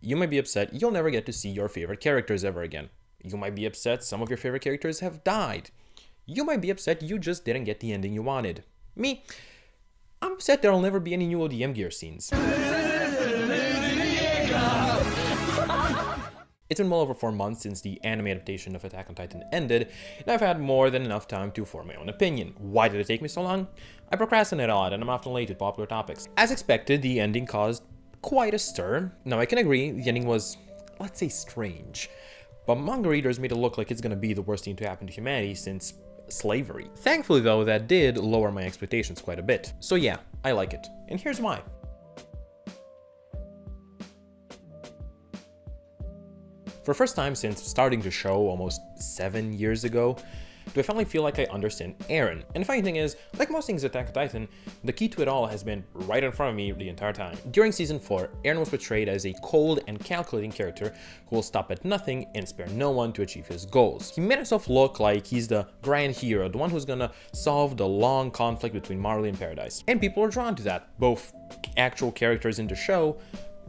You might be upset you'll never get to see your favorite characters ever again. You might be upset some of your favorite characters have died. You might be upset you just didn't get the ending you wanted. Me, I'm upset there'll never be any new ODM gear scenes. It's been well over 4 months since the anime adaptation of Attack on Titan ended, and I've had more than enough time to form my own opinion. Why did it take me so long? I procrastinate a lot and I'm often late with popular topics. As expected, the ending caused quite a stir. Now I can agree, the ending was, let's say, strange. But manga readers made it look like it's gonna be the worst thing to happen to humanity since slavery. Thankfully though, that did lower my expectations quite a bit. So yeah, I like it. And here's why. For the first time since starting the show almost 7 years ago, do I finally feel like I understand Eren. And the funny thing is, like most things Attack on Titan, the key to it all has been right in front of me the entire time. During season 4, Eren was portrayed as a cold and calculating character who will stop at nothing and spare no one to achieve his goals. He made himself look like he's the grand hero, the one who's gonna solve the long conflict between Marley and Paradise. And people are drawn to that, both actual characters in the show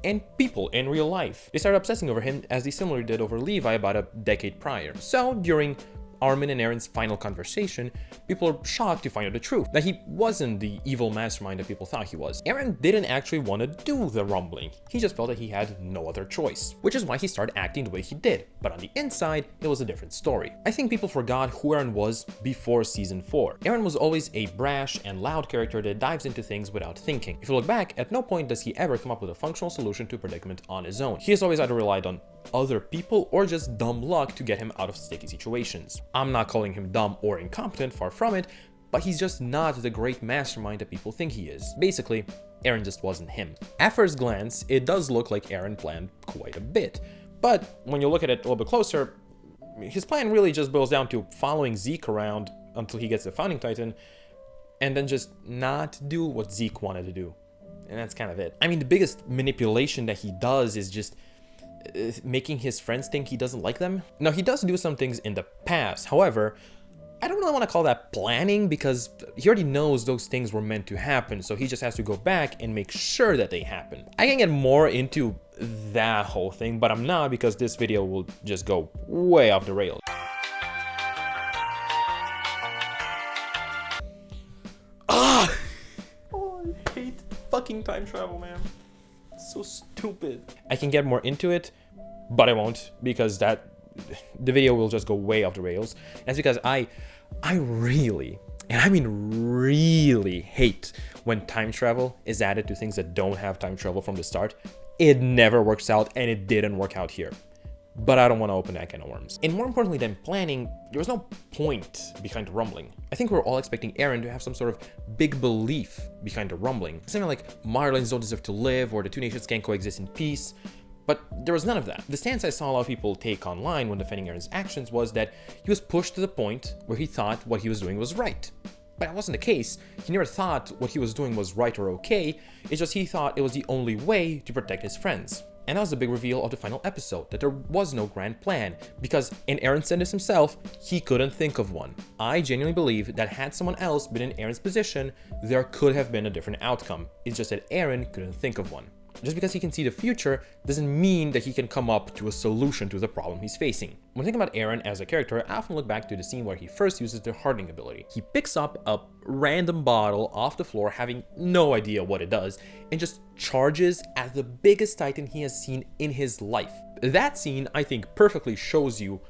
and people in real life. They started obsessing over him as they similarly did over Levi about a decade prior. So during Armin and Eren's final conversation, people are shocked to find out the truth, that he wasn't the evil mastermind that people thought he was. Eren didn't actually want to do the rumbling, he just felt that he had no other choice, which is why he started acting the way he did, but on the inside, it was a different story. I think people forgot who Eren was before season 4. Eren was always a brash and loud character that dives into things without thinking. If you look back, at no point does he ever come up with a functional solution to a predicament on his own. He has always either relied on other people or just dumb luck to get him out of sticky situations. I'm not calling him dumb or incompetent, far from it, but he's just not the great mastermind that people think he is. Basically, Eren just wasn't him. At first glance, it does look like Eren planned quite a bit, but when you look at it a little bit closer, his plan really just boils down to following Zeke around until he gets the Founding Titan, and then just not do what Zeke wanted to do. And that's kind of it. I mean, the biggest manipulation that he does is just making his friends think he doesn't like them. Now, he does do some things in the past. However, I don't really want to call that planning because he already knows those things were meant to happen, so he just has to go back and make sure that they happen. I can get more into that whole thing, but I'm not because this video will just go way off the rails. Ah! Oh, I hate fucking time travel, man. So stupid. I can get more into it, but I won't because the video will just go way off the rails. That's because I really, and I mean really, hate when time travel is added to things that don't have time travel from the start. It never works out, and it didn't work out here. But I don't want to open that can of worms. And more importantly than planning, there was no point behind the rumbling. I think we're all expecting Eren to have some sort of big belief behind the rumbling. Something like Marlins don't deserve to live or the two nations can coexist in peace. But there was none of that. The stance I saw a lot of people take online when defending Eren's actions was that he was pushed to the point where he thought what he was doing was right. But that wasn't the case. He never thought what he was doing was right or okay, it's just he thought it was the only way to protect his friends. And that was the big reveal of the final episode, that there was no grand plan, because, and Eren said this himself, he couldn't think of one. I genuinely believe that had someone else been in Eren's position, there could have been a different outcome. It's just that Eren couldn't think of one. Just because he can see the future doesn't mean that he can come up to a solution to the problem he's facing. When thinking about Eren as a character, I often look back to the scene where he first uses the hardening ability. He picks up a random bottle off the floor, having no idea what it does, and just charges at the biggest Titan he has seen in his life. That scene, I think, perfectly shows you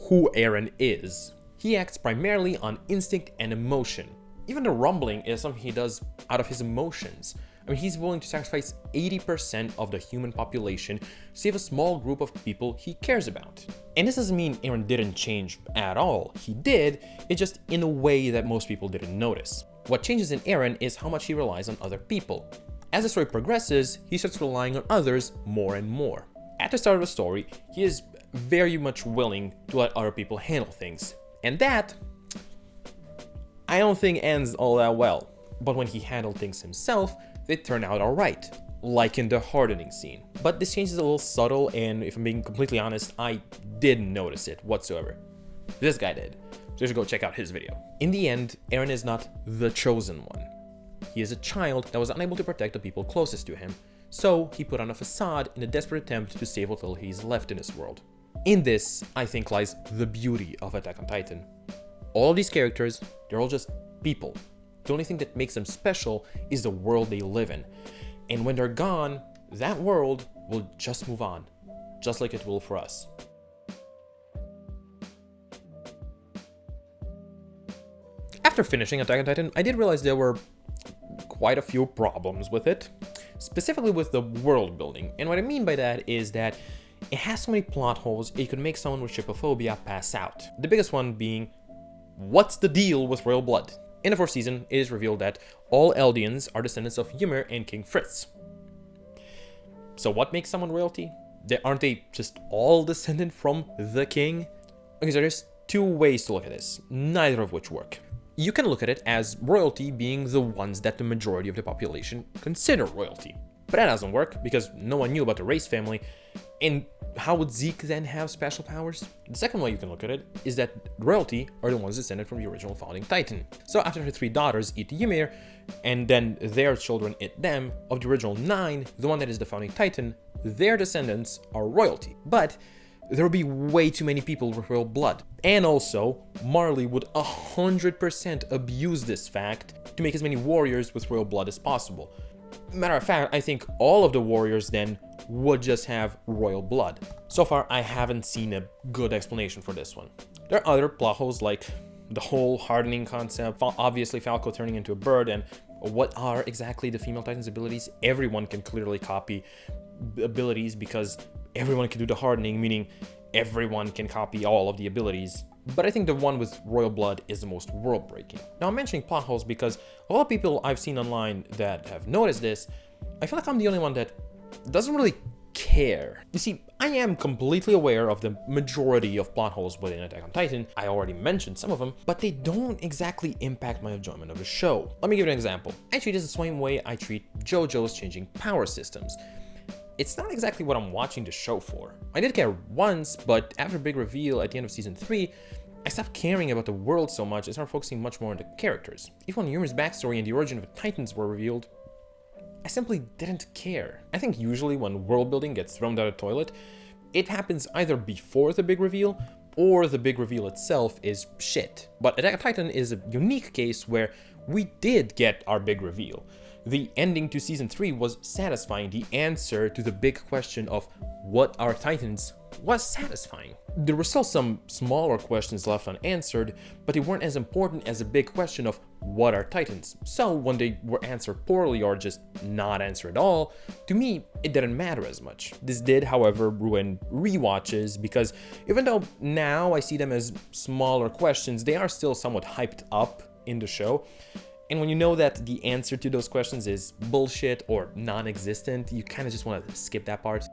who Eren is. He acts primarily on instinct and emotion. Even the rumbling is something he does out of his emotions. I mean, he's willing to sacrifice 80% of the human population to save a small group of people he cares about. And this doesn't mean Eren didn't change at all. He did, it's just in a way that most people didn't notice. What changes in Eren is how much he relies on other people. As the story progresses, he starts relying on others more and more. At the start of the story, he is very much willing to let other people handle things. And that, I don't think ends all that well. But when he handled things himself, they turn out alright, like in the hardening scene. But this change is a little subtle, and if I'm being completely honest, I didn't notice it whatsoever. This guy did, so you should go check out his video. In the end, Eren is not the chosen one. He is a child that was unable to protect the people closest to him, so he put on a facade in a desperate attempt to save what little he's left in this world. In this, I think, lies the beauty of Attack on Titan. All of these characters, they're all just people. The only thing that makes them special is the world they live in. And when they're gone, that world will just move on, just like it will for us. After finishing Attack on Titan, I did realize there were quite a few problems with it, specifically with the world building. And what I mean by that is that it has so many plot holes, it could make someone with trypophobia pass out. The biggest one being, what's the deal with royal blood? In the fourth season, it is revealed that all Eldians are descendants of Ymir and King Fritz. So what makes someone royalty? Aren't they just all descended from the king? Okay, so there's two ways to look at this, neither of which work. You can look at it as royalty being the ones that the majority of the population consider royalty. But that doesn't work because no one knew about the race family. And how would Zeke then have special powers? The second way you can look at it is that royalty are the ones descended from the original founding Titan. So after her 3 daughters eat Ymir, and then their children eat them, of the original 9, the one that is the founding Titan, their descendants are royalty. But there would be way too many people with royal blood. And also, Marley would 100% abuse this fact to make as many warriors with royal blood as possible. Matter of fact, I think all of the warriors then would just have royal blood. So far, I haven't seen a good explanation for this one. There are other plot holes like the whole hardening concept, obviously Falco turning into a bird, and what are exactly the female Titan's abilities? Everyone can clearly copy abilities because everyone can do the hardening, meaning everyone can copy all of the abilities. But I think the one with royal blood is the most world-breaking. Now I'm mentioning plot holes because a lot of people I've seen online that have noticed this, I feel like I'm the only one that doesn't really care. You see, I am completely aware of the majority of plot holes within Attack on Titan. I already mentioned some of them, but they don't exactly impact my enjoyment of the show. Let me give you an example. I treat this the same way I treat JoJo's changing power systems. It's not exactly what I'm watching the show for. I did care once, but after a big reveal at the end of season 3, I stopped caring about the world so much and started focusing much more on the characters. Even when Ymir's backstory and the origin of the Titans were revealed, I simply didn't care. I think usually when world building gets thrown down the toilet, it happens either before the big reveal or the big reveal itself is shit. But Attack on Titan is a unique case where we did get our big reveal. The ending to season 3 was satisfying. The answer to the big question of what are Titans was satisfying. There were still some smaller questions left unanswered, but they weren't as important as the big question of what are Titans. So when they were answered poorly or just not answered at all, to me, it didn't matter as much. This did, however, ruin rewatches because even though now I see them as smaller questions, they are still somewhat hyped up in the show. And when you know that the answer to those questions is bullshit or non-existent, you kind of just want to skip that part.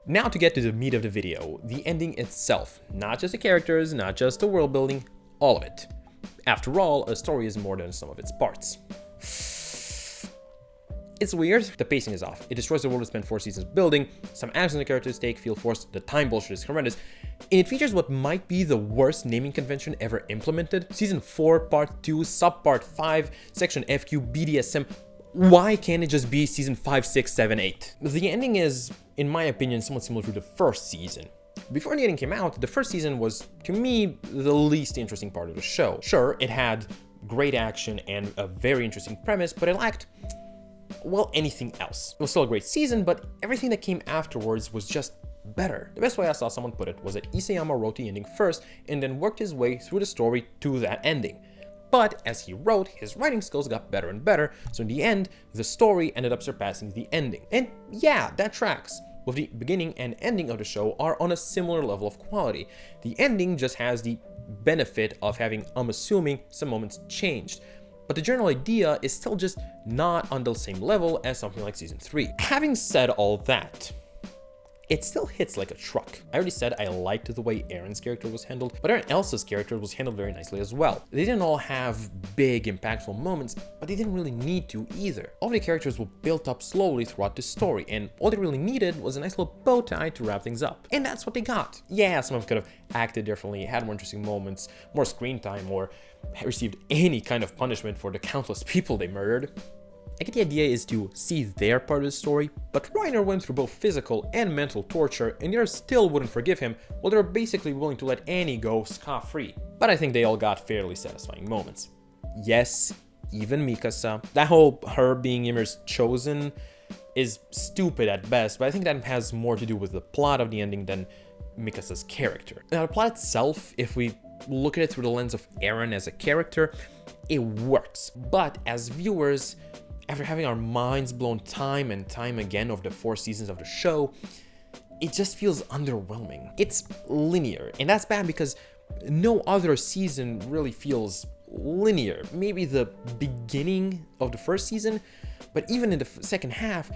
Now to get to the meat of the video, the ending itself. Not just the characters, not just the world building, all of it. After all, a story is more than some of its parts. It's weird, the pacing is off. It destroys the world we spent 4 seasons building, some actions the characters take feel forced, the time bullshit is horrendous, and it features what might be the worst naming convention ever implemented. Season 4, Part 2, Subpart 5, Section FQ, BDSM. Why can't it just be Season 5, 6, 7, 8? The ending is, in my opinion, somewhat similar to the first season. Before the ending came out, the first season was, to me, the least interesting part of the show. Sure, it had great action and a very interesting premise, but it lacked, well, anything else. It was still a great season, but everything that came afterwards was just better. The best way I saw someone put it was that Isayama wrote the ending first and then worked his way through the story to that ending. But as he wrote, his writing skills got better and better, so in the end, the story ended up surpassing the ending. And yeah, that tracks. Both the beginning and ending of the show are on a similar level of quality. The ending just has the benefit of having, I'm assuming, some moments changed. But the general idea is still just not on the same level as something like Season 3. Having said all that, it still hits like a truck. I already said I liked the way Eren's character was handled, but Eren Elsa's character was handled very nicely as well. They didn't all have big, impactful moments, but they didn't really need to either. All the characters were built up slowly throughout the story, and all they really needed was a nice little bow tie to wrap things up. And that's what they got. Yeah, some of them could have acted differently, had more interesting moments, more screen time, or received any kind of punishment for the countless people they murdered. I get the idea is to see their part of the story, but Reiner went through both physical and mental torture, and they still wouldn't forgive him, while they were basically willing to let Annie go scot-free. But I think they all got fairly satisfying moments. Yes, even Mikasa. That whole her being Ymir's chosen is stupid at best, but I think that has more to do with the plot of the ending than Mikasa's character. Now, the plot itself, if we look at it through the lens of Eren as a character, it works. But as viewers, after having our minds blown time and time again over the 4 seasons of the show, it just feels underwhelming. It's linear, and that's bad because no other season really feels linear. Maybe the beginning of the first season, but even in the second half,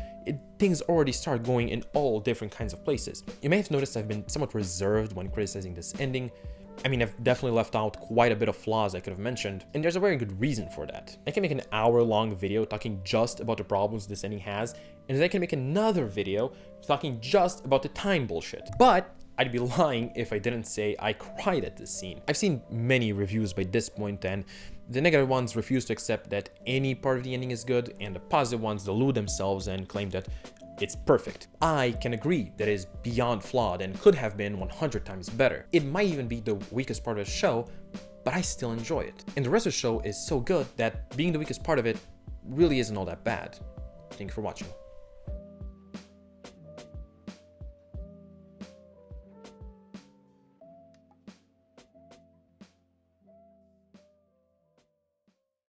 things already start going in all different kinds of places. You may have noticed I've been somewhat reserved when criticizing this ending. I mean, I've definitely left out quite a bit of flaws I could have mentioned, and there's a very good reason for that. I can make an hour-long video talking just about the problems this ending has, and then I can make another video talking just about the time bullshit. But I'd be lying if I didn't say I cried at this scene. I've seen many reviews by this point, and the negative ones refuse to accept that any part of the ending is good, and the positive ones delude themselves and claim that it's perfect. I can agree that it is beyond flawed and could have been 100 times better. It might even be the weakest part of the show, but I still enjoy it. And the rest of the show is so good that being the weakest part of it really isn't all that bad. Thank you for watching.